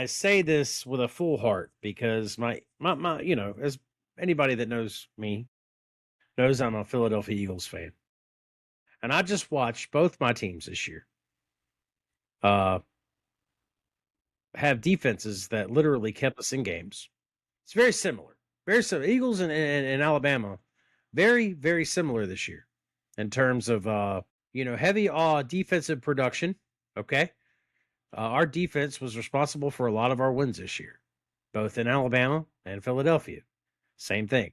I say this with a full heart because my as anybody that knows me knows I'm a Philadelphia Eagles fan. And I just watched both my teams this year uh have defenses that literally kept us in games. It's very similar. Very similar. Eagles and Alabama, very, very similar this year in terms of heavy defensive production. Okay. Our defense was responsible for a lot of our wins this year, both in Alabama and Philadelphia. Same thing.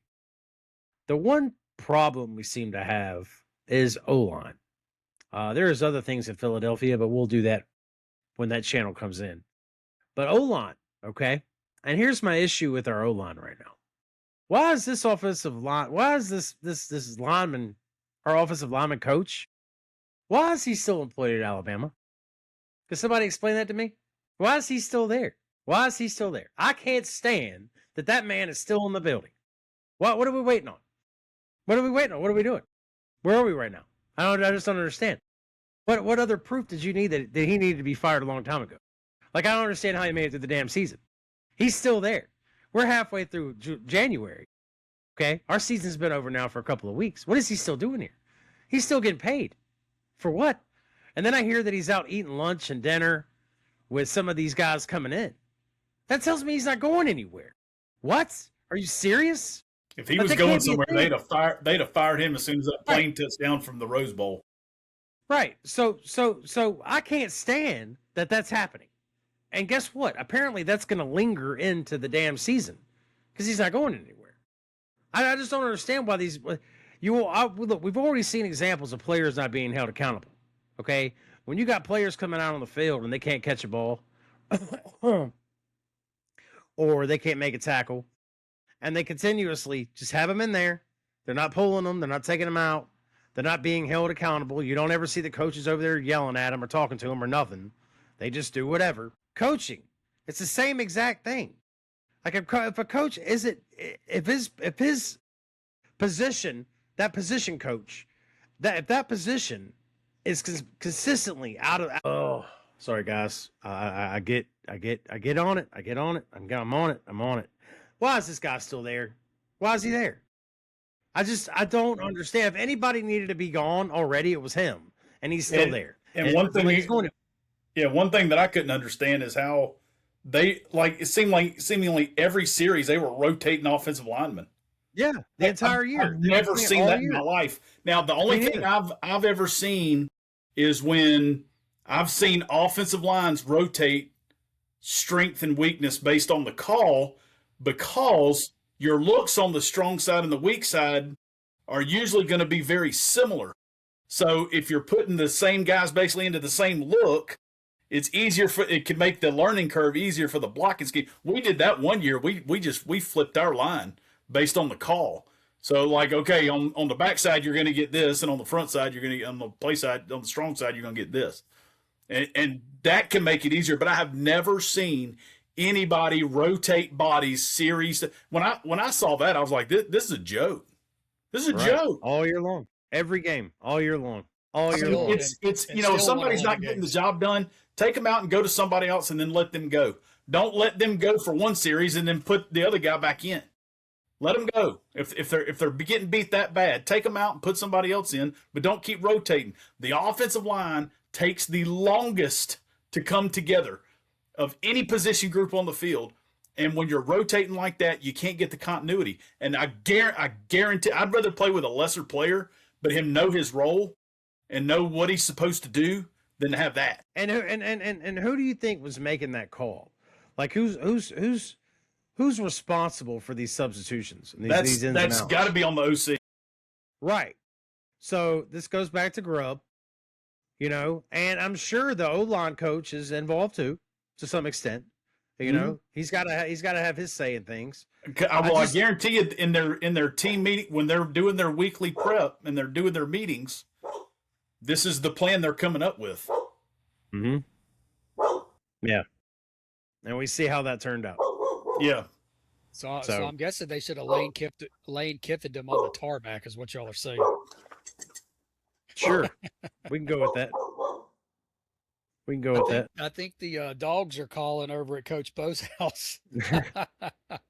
The one problem we seem to have is O-line. There's other things in Philadelphia, but we'll do that when that channel comes in. But O-line, okay? And here's my issue with our O-line right now. Why is this offensive line, why is this lineman, our offensive lineman coach, why is he still employed at Alabama? Can somebody explain that to me? Why is he still there? Why is he still there? I can't stand that man is still in the building. What are we waiting on? What are we waiting on? What are we doing? Where are we right now? I just don't understand. What other proof did you need that he needed to be fired a long time ago? Like, I don't understand how he made it through the damn season. He's still there. We're halfway through January. Okay? Our season's been over now for a couple of weeks. What is he still doing here? He's still getting paid. For what? And then I hear that he's out eating lunch and dinner with some of these guys coming in. That tells me he's not going anywhere. What? Are you serious? If he was going somewhere, they'd have fired him as soon as that plane touched down from the Rose Bowl. Right. So I can't stand that that's happening. And guess what? Apparently that's going to linger into the damn season because he's not going anywhere. I just don't understand why these. Look, we've already seen examples of players not being held accountable. Okay, when you got players coming out on the field and they can't catch a ball, or they can't make a tackle, and they continuously just have them in there. They're not pulling them. They're not taking them out. They're not being held accountable. You don't ever see the coaches over there yelling at them or talking to them or nothing. They just do whatever. Coaching, it's the same exact thing. Like if a coach if his position, that position coach, if that position is consistently out of. Oh, sorry guys. I get on it. I'm on it. Why is this guy still there? Why is he there? I don't understand. If anybody needed to be gone already, it was him, and he's still there. And one thing one thing that I couldn't understand is how they it seemed like seemingly every series they were rotating offensive linemen. Yeah, the entire year. I've never seen that in my life. Now, the only thing I've ever seen is when I've seen offensive lines rotate strength and weakness based on the call, because your looks on the strong side and the weak side are usually going to be very similar. So if you're putting the same guys basically into the same look, it's easier it can make the learning curve easier for the blocking scheme. We did that one year. We flipped our line based on the call. So like, okay, on the back side, you're going to get this. And on the front side, you're going to get, on the play side, on the strong side, you're going to get this. And that can make it easier. But I have never seen anybody rotate bodies series. When I saw that, I was like, this is a joke. This is a joke. All year long. Every game. All year long. All year long. It's if somebody's not getting the job done, take them out and go to somebody else and then let them go. Don't let them go for one series and then put the other guy back in. Let them go. If they're getting beat that bad, take them out and put somebody else in, but don't keep rotating. The offensive line takes the longest to come together of any position group on the field. And when you're rotating like that, you can't get the continuity. And I guarantee I'd rather play with a lesser player, but him know his role and know what he's supposed to do than to have that. And who do you think was making that call? Like who's responsible for these substitutions? And that's got to be on the OC. Right. So this goes back to Grubb, and I'm sure the O-line coach is involved too, to some extent. He's got to have his say in things. I guarantee you, in their team meeting, when they're doing their weekly prep and they're doing their meetings, this is the plan they're coming up with. Mm-hmm. Yeah. And we see how that turned out. Yeah. So I'm guessing they should have Lane Kiffin them on the tarmac, is what y'all are saying. Sure. We can go with that. We can go with that. I think the dogs are calling over at Coach Bo's house.